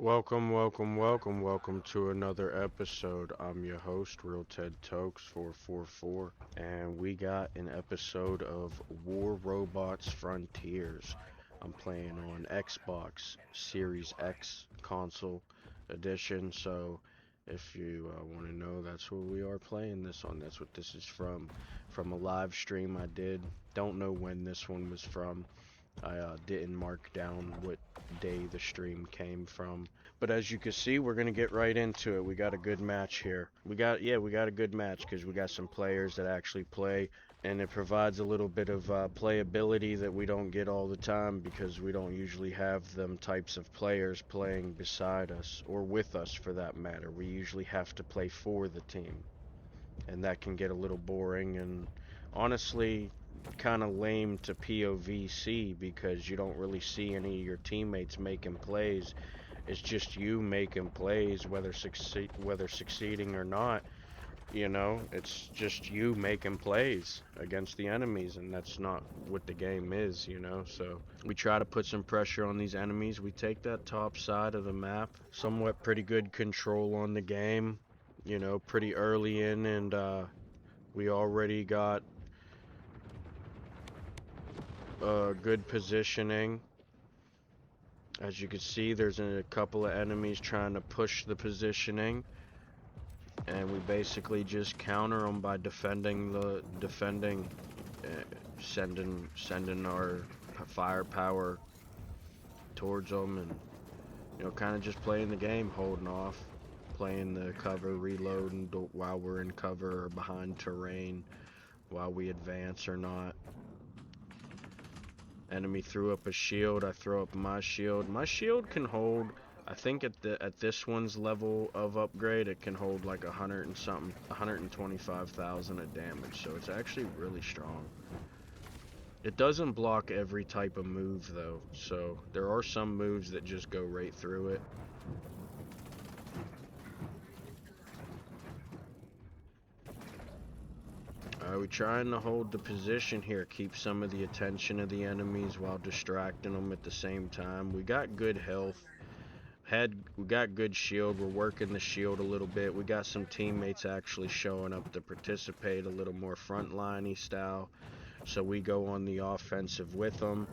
Welcome to another episode. I'm your host, Real Ted Tokes 444, and we got an episode of War Robots Frontiers. I'm playing on Xbox Series X console edition, so if you want to know, that's what we are playing this on. That's what this is from a live stream I did. Don't know when this one was from. I didn't mark down what day the stream came from. But as you can see, we're going to get right into it. We got a good match here. We got a good match because we got some players that actually play, and it provides a little bit of playability that we don't get all the time because we don't usually have them types of players playing beside us, or with us for that matter. We usually have to play for the team, and that can get a little boring and honestly kind of lame to POVC because you don't really see any of your teammates making plays. It's just you making plays, whether succeeding or not. It's just you making plays against the enemies, and that's not what the game is. So we try to put some pressure on these enemies. We take that top side of the map, somewhat pretty good control on the game, pretty early in, and we already got good positioning. As you can see, there's a couple of enemies trying to push the positioning, and we basically just counter them by defending, uh, sending our firepower towards them, and kind of just playing the game, holding off, playing the cover, reloading while we're in cover or behind terrain, while we advance or not. Enemy threw up a shield, I throw up my shield. My shield can hold, I think at this one's level of upgrade, it can hold like 100 and something, 125,000 of damage, so it's actually really strong. It doesn't block every type of move though, so there are some moves that just go right through it. We're trying to hold the position here, keep some of the attention of the enemies while distracting them at the same time. We got good health. We got good shield. We're working the shield a little bit. We got some teammates actually showing up to participate a little more frontline-y style. So we go on the offensive with them,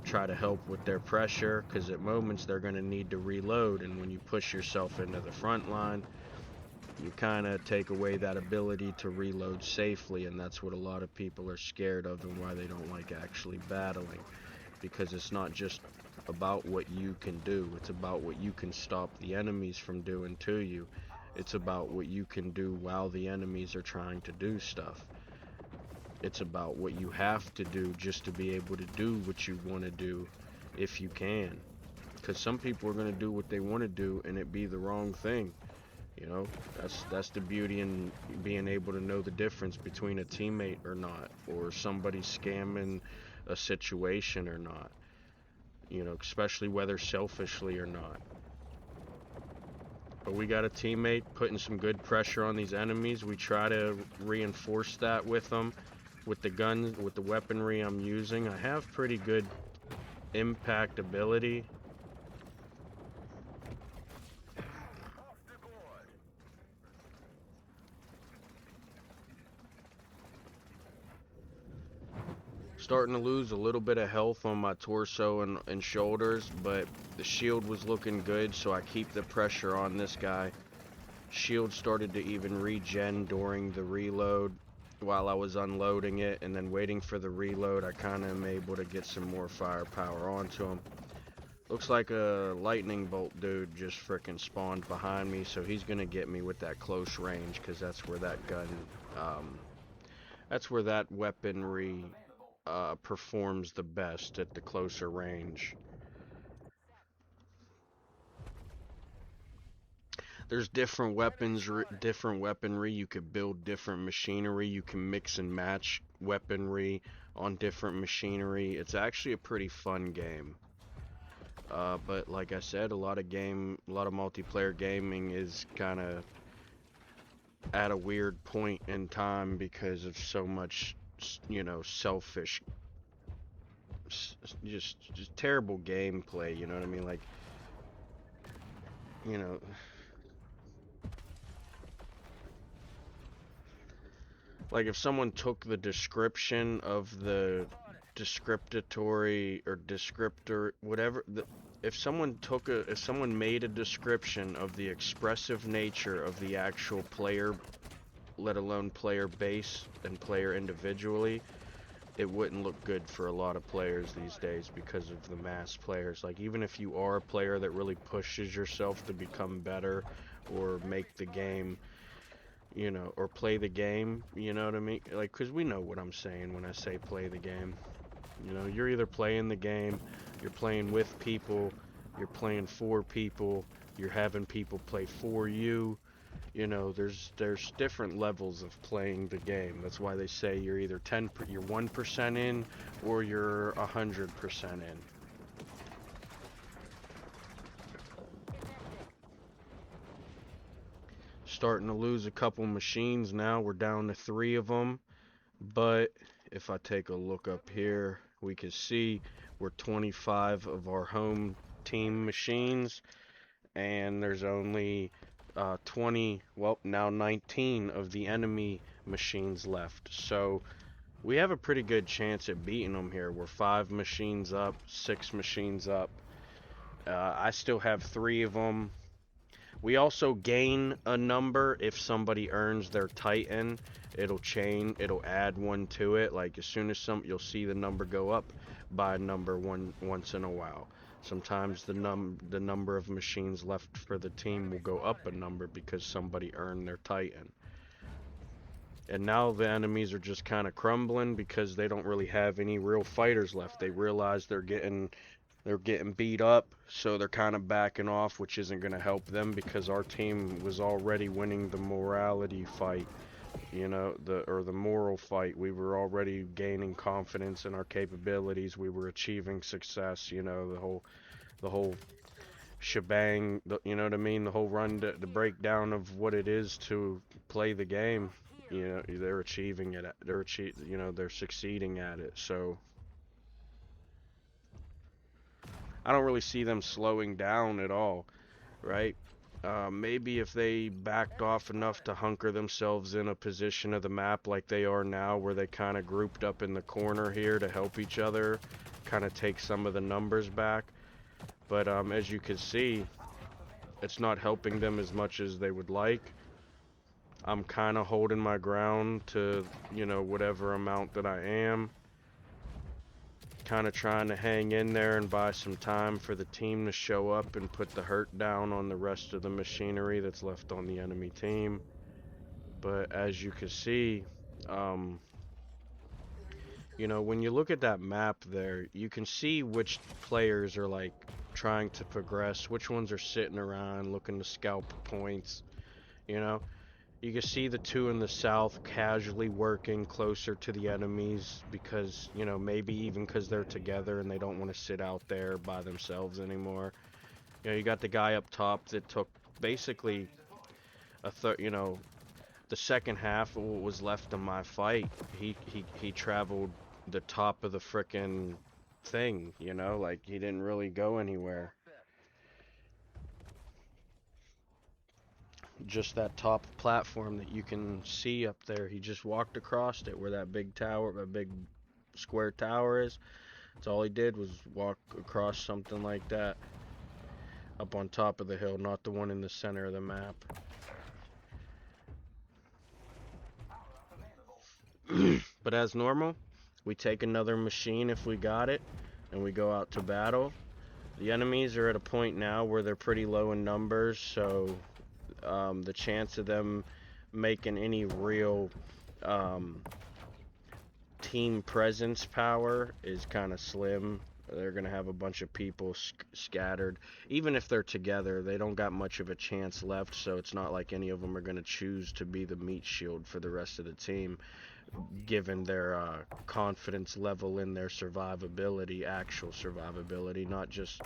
try to help with their pressure, because at moments they're going to need to reload, and when you push yourself into the front line, you kind of take away that ability to reload safely, and that's what a lot of people are scared of and why they don't like actually battling, because it's not just about what you can do, it's about what you can stop the enemies from doing to you. It's about what you can do while the enemies are trying to do stuff. It's about what you have to do just to be able to do what you want to do, if you can, because some people are going to do what they want to do and it be the wrong thing. That's the beauty in being able to know the difference between a teammate or not, or somebody scamming a situation or not, especially whether selfishly or not. But we got a teammate putting some good pressure on these enemies. We try to reinforce that with them, with the guns, with the weaponry I'm using. I have pretty good impact ability. Starting to lose a little bit of health on my torso and shoulders, but the shield was looking good, so I keep the pressure on this guy. Shield started to even regen during the reload while I was unloading it, and then waiting for the reload, I kind of am able to get some more firepower onto him. Looks like a lightning bolt dude just frickin' spawned behind me, so he's gonna get me with that close range, because that's where that gun, that's where that weaponry performs the best, at the closer range. There's different weapons, different weaponry. You could build different machinery. You can mix and match weaponry on different machinery. It's actually a pretty fun game. But like I said, a lot of multiplayer gaming is kind of at a weird point in time because of so much, selfish, just terrible gameplay. You know what I mean? Like, you know, like if someone took the description of the descriptory or descriptor, whatever, if someone made a description of the expressive nature of the actual player, let alone player base and player individually, it wouldn't look good for a lot of players these days because of the mass players. Like, even if you are a player that really pushes yourself to become better or make the game, or play the game, you know what I mean? Like, because we know what I'm saying when I say play the game. You're either playing the game, you're playing with people, you're playing for people, you're having people play for you. There's different levels of playing the game. That's why they say you're either you're 1% in, or you're 100% in. Starting to lose a couple machines now. We're down to 3 of them. But if I take a look up here, we can see we're 25 of our home team machines, and there's only 20, well, now 19 of the enemy machines left. So we have a pretty good chance at beating them here. We're 5 machines up, 6 machines up. I still have 3 of them. We also gain a number if somebody earns their Titan. It'll add 1 to it. Like, as soon as you'll see the number go up by a number once in a while. Sometimes the number of machines left for the team will go up a number because somebody earned their Titan. And now the enemies are just kind of crumbling because they don't really have any real fighters left. They realize they're getting beat up, so they're kind of backing off, which isn't going to help them because our team was already winning the morality fight, the moral fight. We were already gaining confidence in our capabilities. We were achieving success, the whole shebang, you know what I mean? The whole the breakdown of what it is to play the game. They're achieving it. They're succeeding at it. So I don't really see them slowing down at all, right? Maybe if they backed off enough to hunker themselves in a position of the map like they are now, where they kind of grouped up in the corner here to help each other, kind of take some of the numbers back. But as you can see, it's not helping them as much as they would like. I'm kind of holding my ground to, whatever amount that I am. Kind of trying to hang in there and buy some time for the team to show up and put the hurt down on the rest of the machinery that's left on the enemy team. But as you can see, when you look at that map there, you can see which players are like trying to progress, which ones are sitting around looking to scalp points. You can see the 2 in the south casually working closer to the enemies because, maybe even because they're together and they don't want to sit out there by themselves anymore. You got the guy up top that took basically the second half of what was left of my fight. He traveled the top of the frickin' thing, like he didn't really go anywhere. Just that top platform that you can see up there. He just walked across it where that big tower, that big square tower is. That's all he did was walk across something like that. Up on top of the hill, not the one in the center of the map. But as normal, we take another machine if we got it, and we go out to battle. The enemies are at a point now where they're pretty low in numbers, so the chance of them making any real team presence power is kind of slim. They're going to have a bunch of people scattered. Even if they're together, they don't got much of a chance left, so it's not like any of them are going to choose to be the meat shield for the rest of the team, given their confidence level in their survivability, actual survivability, not just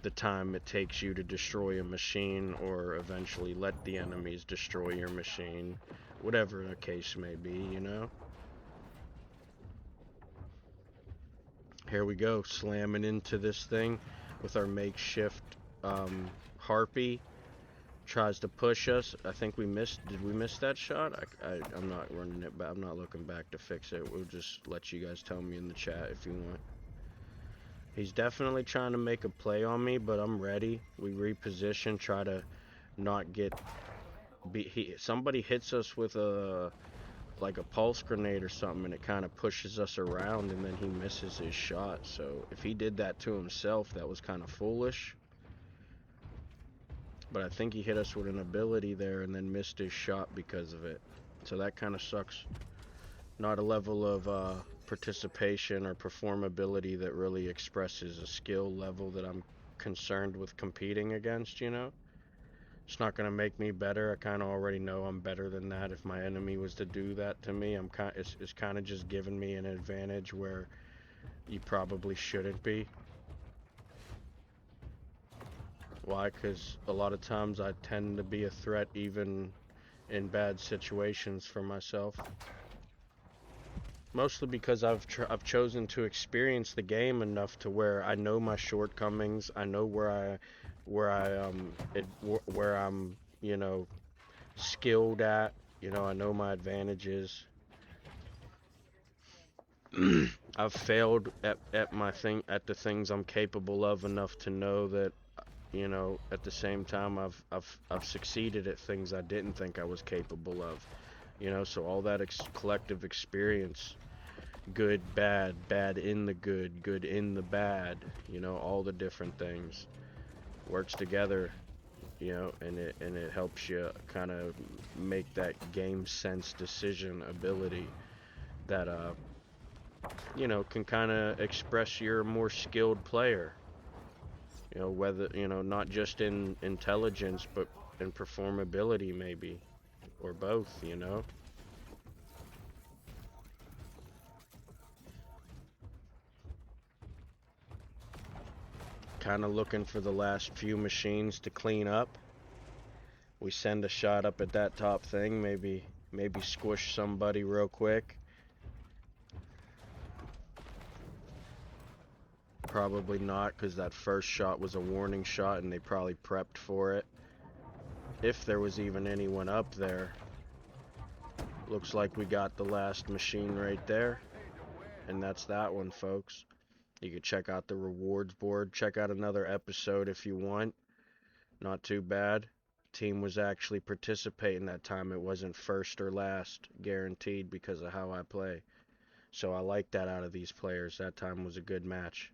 the time it takes you to destroy a machine or eventually let the enemies destroy your machine, whatever the case may be, Here we go, slamming into this thing with our makeshift harpy. Tries to push us. I think we missed. Did we miss that shot? I'm not running it back. I'm not looking back to fix it. We'll just let you guys tell me in the chat if you want. He's definitely trying to make a play on me, but I'm ready. We reposition, try to not get somebody hits us with a like a pulse grenade or something, and it kind of pushes us around, and then he misses his shot. So if he did that to himself, that was kind of foolish. But I think he hit us with an ability there and then missed his shot because of it. So that kind of sucks. Not a level of participation or performability that really expresses a skill level that I'm concerned with competing against, you know? It's not going to make me better. I kind of already know I'm better than that. If my enemy was to do that to me, it's kind of just giving me an advantage where you probably shouldn't be. Why? Because a lot of times I tend to be a threat even in bad situations for myself. Mostly because I've chosen to experience the game enough to where I know my shortcomings. I know where I'm, you know, skilled at. You know, I know my advantages. I've failed at the things I'm capable of enough to know that, you know, at the same time I've succeeded at things I didn't think I was capable of. You know, so all that collective experience, good, bad, bad in the good, good in the bad, you know, all the different things works together, you know, and it helps you kind of make that game sense decision ability that you know, can kind of express you're a more skilled player. You know, whether, you know, not just in intelligence, but in performability maybe, or both, you know. Kind of looking for the last few machines to clean up. We send a shot up at that top thing, maybe squish somebody real quick. Probably not, because that first shot was a warning shot and they probably prepped for it. If there was even anyone up there. Looks like we got the last machine right there. And that's that one, folks. You can check out the rewards board. Check out another episode if you want. Not too bad. Team was actually participating that time. It wasn't first or last, guaranteed, because of how I play. So I like that out of these players. That time was a good match.